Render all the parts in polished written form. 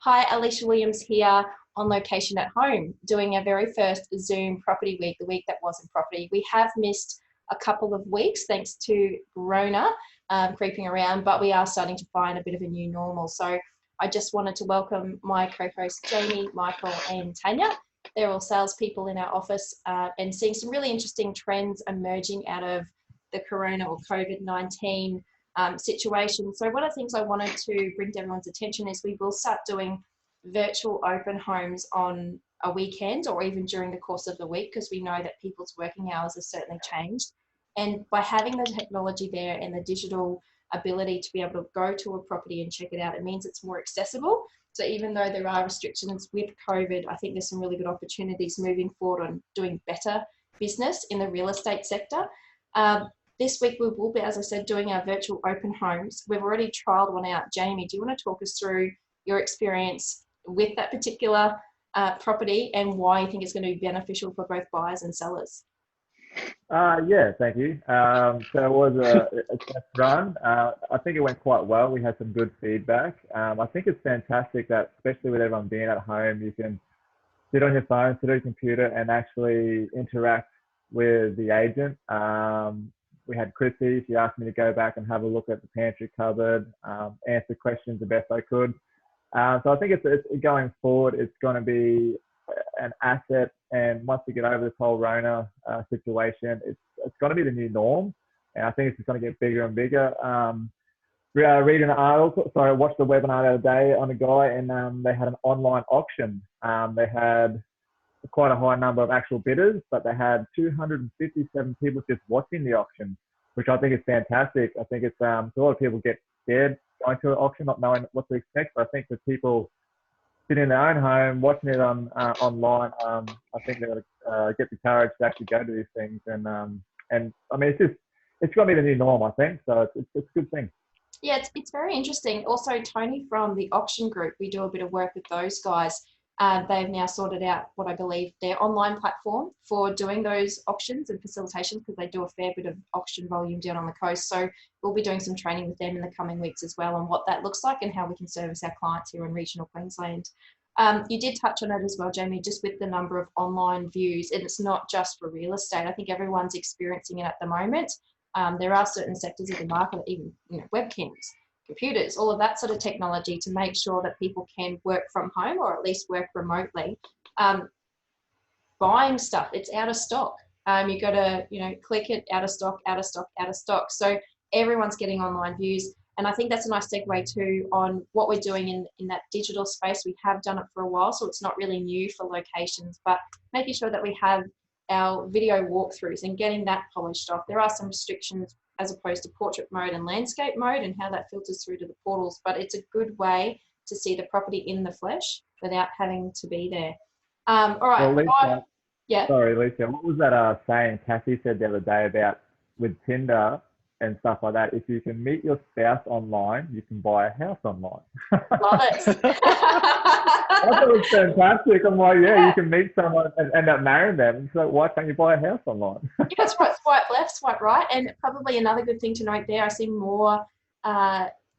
Hi, Alicia Williams here on location at home, doing our very first Zoom property week, the week that wasn't property. We have missed a couple of weeks thanks to Corona creeping around, but we are starting to find a bit of a new normal. So I just wanted to welcome my co-hosts Jamie, Michael and Tanya. They're all salespeople in our office and seeing some really interesting trends emerging out of the Corona or COVID-19 situation. So one of the things I wanted to bring to everyone's attention is we will start doing virtual open homes on a weekend or even during the course of the week, because we know that people's working hours have certainly changed. And by having the technology there and the digital ability to be able to go to a property and check it out, it means it's more accessible. So even though there are restrictions with COVID, I think there's some really good opportunities moving forward on doing better business in the real estate sector. This week we will be, as I said, doing our virtual open homes. We've already trialled one out. Jamie, do you want to talk us through your experience with that particular property and why you think it's going to be beneficial for both buyers and sellers? Yeah, thank you. So it was a test run. I think it went quite well. We had some good feedback. I think it's fantastic that, especially with everyone being at home, you can sit on your phone, sit on your computer and actually interact with the agent. We had Chrissy. She asked me to go back and have a look at the pantry cupboard, answer questions the best I could. So I think it's going forward, it's going to be an asset. And once we get over this whole Rona situation, it's going to be the new norm. And I think it's just going to get bigger and bigger. Reading an article, sorry, I watched the webinar the other day on a guy, and they had an online auction. They had quite a high number of actual bidders, but they had 257 people just watching the auction, which I think is fantastic. I think it's a lot of people get scared going to an auction, not knowing what to expect. But I think with people sitting in their own home, watching it on online, I think they're going to get the courage to actually go to these things. And I mean, it's going to be the new norm, I think. So it's a good thing. Yeah, it's very interesting. Also, Tony from the auction group, we do a bit of work with those guys. They've now sorted out what I believe their online platform for doing those auctions and facilitations, because they do a fair bit of auction volume down on the coast. So we'll be doing some training with them in the coming weeks as well on what that looks like and how we can service our clients here in regional Queensland. You did touch on it as well, Jamie, just with the number of online views, and it's not just for real estate. I think everyone's experiencing it at the moment. There are certain sectors of the market, even webcams, computers, all of that sort of technology to make sure that people can work from home or at least work remotely. Buying stuff, it's out of stock. You got to, click it, out of stock, out of stock, out of stock. So everyone's getting online views. And I think that's a nice segue too on what we're doing in that digital space. We have done it for a while, so it's not really new for locations, but making sure that we have our video walkthroughs and getting that polished off. There are some restrictions as opposed to portrait mode and landscape mode and how that filters through to the portals, but it's a good way to see the property in the flesh without having to be there. All right. Well, Lisa, yeah. Sorry, Lisa. What was that saying Kathy said the other day about with Tinder and stuff like that? If you can meet your spouse online, you can buy a house online. Love it. I thought it was fantastic. I'm like, yeah, you can meet someone and end up marrying them. So why can't you buy a house online? Yeah, that's right. Swipe left, swipe right. And probably another good thing to note there, I see more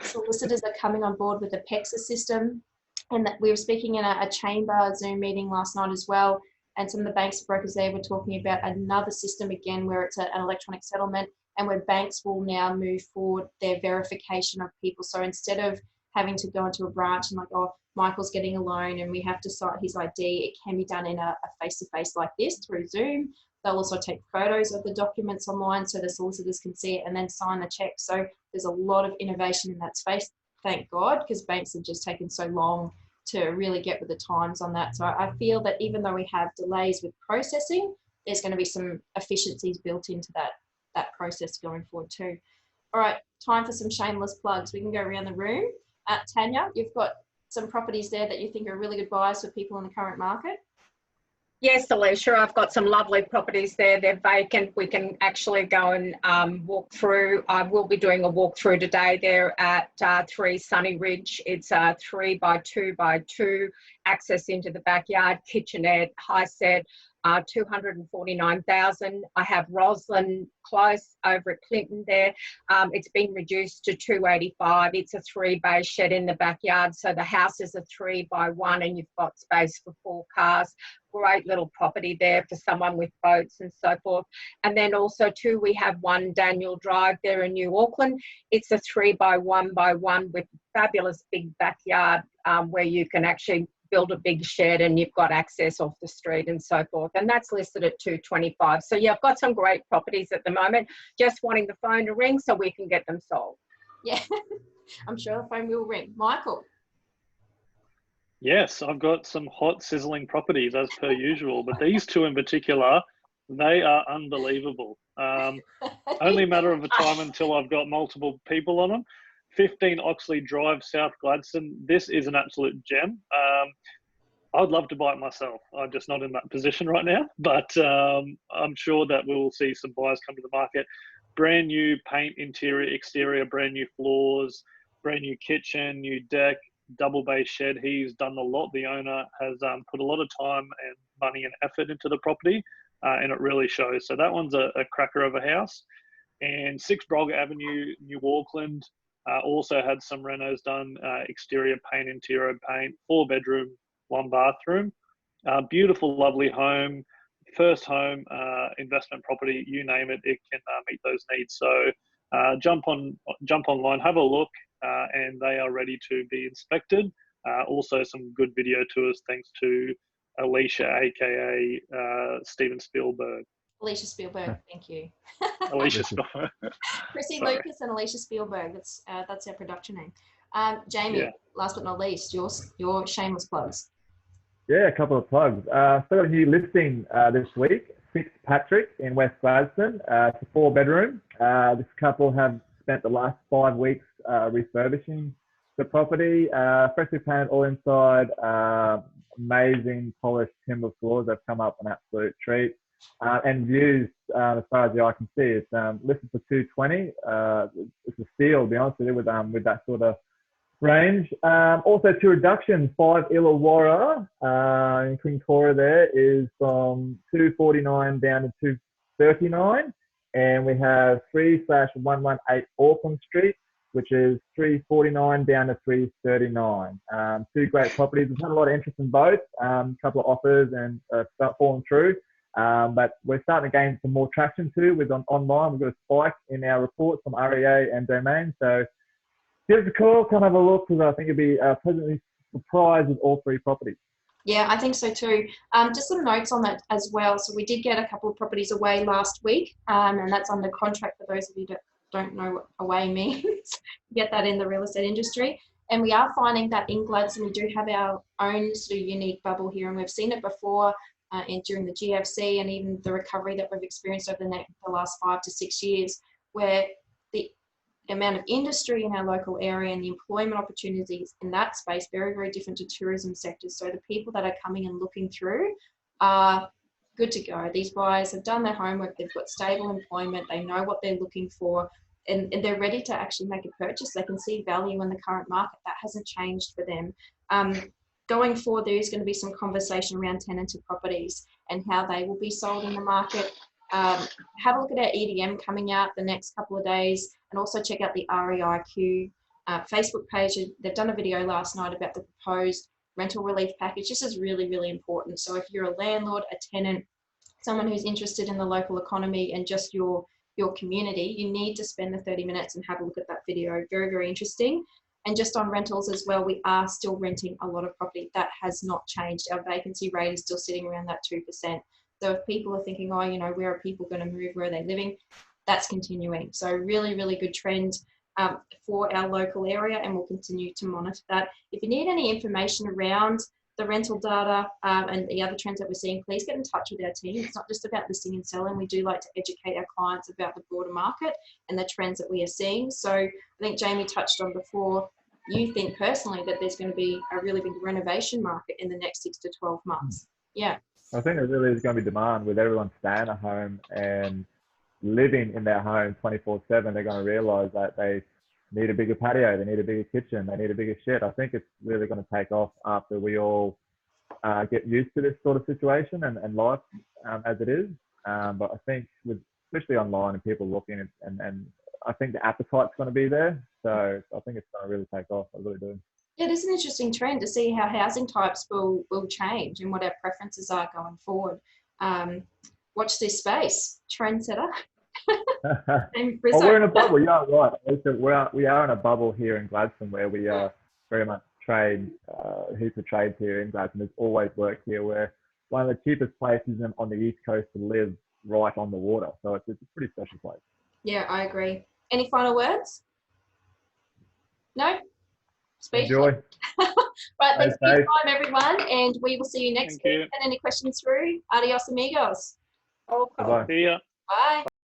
solicitors are coming on board with the PEXA system. And that we were speaking in a chamber Zoom meeting last night as well. And some of the banks brokers there were talking about another system again, where it's an electronic settlement and where banks will now move forward their verification of people. So instead of having to go into a branch and like, oh, Michael's getting a loan and we have to cite his ID, it can be done in a face-to-face like this through Zoom. They'll also take photos of the documents online so the solicitors can see it and then sign the check. So there's a lot of innovation in that space, thank God, because banks have just taken so long to really get with the times on that. So I feel that even though we have delays with processing, there's going to be some efficiencies built into that process going forward too. All right, time for some shameless plugs. We can go around the room. Tanya, you've got some properties there that you think are really good buys for people in the current market? Yes, Alicia, I've got some lovely properties there. They're vacant. We can actually go and walk through. I will be doing a walkthrough today. They're at 3 Sunny Ridge. It's a 3 by 2 by 2, access into the backyard, kitchenette, high set, 249,000. I have Roslyn Close over at Clinton there. It's been reduced to 285. It's a 3-bay shed in the backyard. So the house is a 3x1 and you've got space for 4 cars. Great little property there for someone with boats and so forth. And then also too, we have 1 Daniel Drive there in New Auckland. It's a 3x1 with fabulous big backyard where you can actually build a big shed and you've got access off the street and so forth. And that's listed at 225. So yeah, I've got some great properties at the moment, just wanting the phone to ring so we can get them sold. Yeah, I'm sure the phone will ring. Michael. Yes, I've got some hot sizzling properties as per usual, but these 2 in particular, they are unbelievable. Only a matter of a time until I've got multiple people on them. 15 Oxley Drive, South Gladstone. This is an absolute gem. I'd love to buy it myself. I'm just not in that position right now, but I'm sure that we'll see some buyers come to the market. Brand new paint, interior, exterior, brand new floors, brand new kitchen, new deck, double bay shed. He's done a lot. The owner has put a lot of time and money and effort into the property, and it really shows. So that one's a cracker of a house. And 6 Brogger Avenue, New Auckland, also had some renos done, exterior paint, interior paint, 4 bedroom, 1 bathroom. Beautiful, lovely home, first home, investment property, you name it, it can meet those needs. So jump online, have a look, and they are ready to be inspected. Also some good video tours thanks to Alicia, aka Steven Spielberg. Alicia Spielberg, thank you. Alicia Spielberg. Chrissy Sorry. Lucas and Alicia Spielberg, that's our production name. Jamie, last but not least, your shameless plugs. Yeah, a couple of plugs. So got a new listing this week, Fitzpatrick in West Gladstone. It's a 4-bedroom. This couple have spent the last 5 weeks refurbishing the property. Freshly painted all inside, amazing polished timber floors. They've come up an absolute treat. And views, as far as the eye can see, it's listed for 220. It's a steal, to be honest with you, with that sort of range. Also 2 reductions. 5 Illawarra in Kincora there is from 249 down to 239, and we have 3/118 Auckland Street, which is 349 down to 339. 2 great properties. We've had a lot of interest in both. A couple of offers and start falling through. But we're starting to gain some more traction too with online. We've got a spike in our reports from REA and Domain. So give us a call, come have a look, because I think you'll be pleasantly surprised with all 3 properties. Yeah, I think so too. Just some notes on that as well. So we did get a couple of properties away last week, and that's under contract for those of you that don't know what away means. Get that in the real estate industry. And we are finding that in Gladstone, we do have our own sort of unique bubble here, and we've seen it before. And during the GFC and even the recovery that we've experienced over the last 5 to 6 years, where the amount of industry in our local area and the employment opportunities in that space, very, very different to tourism sectors. So the people that are coming and looking through are good to go. These buyers have done their homework, they've got stable employment, they know what they're looking for, and they're ready to actually make a purchase. They can see value in the current market. That hasn't changed for them. Going forward, there's going to be some conversation around tenanted properties and how they will be sold in the market. Have a look at our EDM coming out the next couple of days, and also check out the REIQ Facebook page. They've done a video last night about the proposed rental relief package. This is really, really important. So if you're a landlord, a tenant, someone who's interested in the local economy and just your community, you need to spend the 30 minutes and have a look at that video. Very, very interesting. And just on rentals as well, we are still renting a lot of property. That has not changed. Our vacancy rate is still sitting around that 2%. So if people are thinking, oh, you know, where are people going to move? Where are they living? That's continuing. So really, really good trend for our local area, and we'll continue to monitor that. If you need any information around the rental data and the other trends that we're seeing, please get in touch with our team. It's not just about listing and selling. We do like to educate our clients about the broader market and the trends that we are seeing. So I think Jamie touched on before, you think personally that there's going to be a really big renovation market in the next 6 to 12 months. Yeah. I think there really is going to be demand with everyone staying at home and living in their home 24/7. They're going to realise that they need a bigger patio, they need a bigger kitchen, they need a bigger shed. I think it's really going to take off after we all get used to this sort of situation and life as it is. But I think with especially online and people looking and I think the appetite's going to be there. So I think it's going to really take off. I really do. Yeah, it is an interesting trend to see how housing types will change and what our preferences are going forward. Watch this space, trendsetter. Well, we're in a bubble. You're right. We are in a bubble here in Gladstone where we are very much trade, heaps of trades here in Gladstone. There's always work here. We're one of the cheapest places on the East Coast to live, right on the water. So it's a pretty special place. Yeah, I agree. Any final words? No? Enjoy. Right, thanks for your time, everyone, and we will see you next week. And any questions through? Adios, amigos. Oh, Bye-bye. See ya. Bye.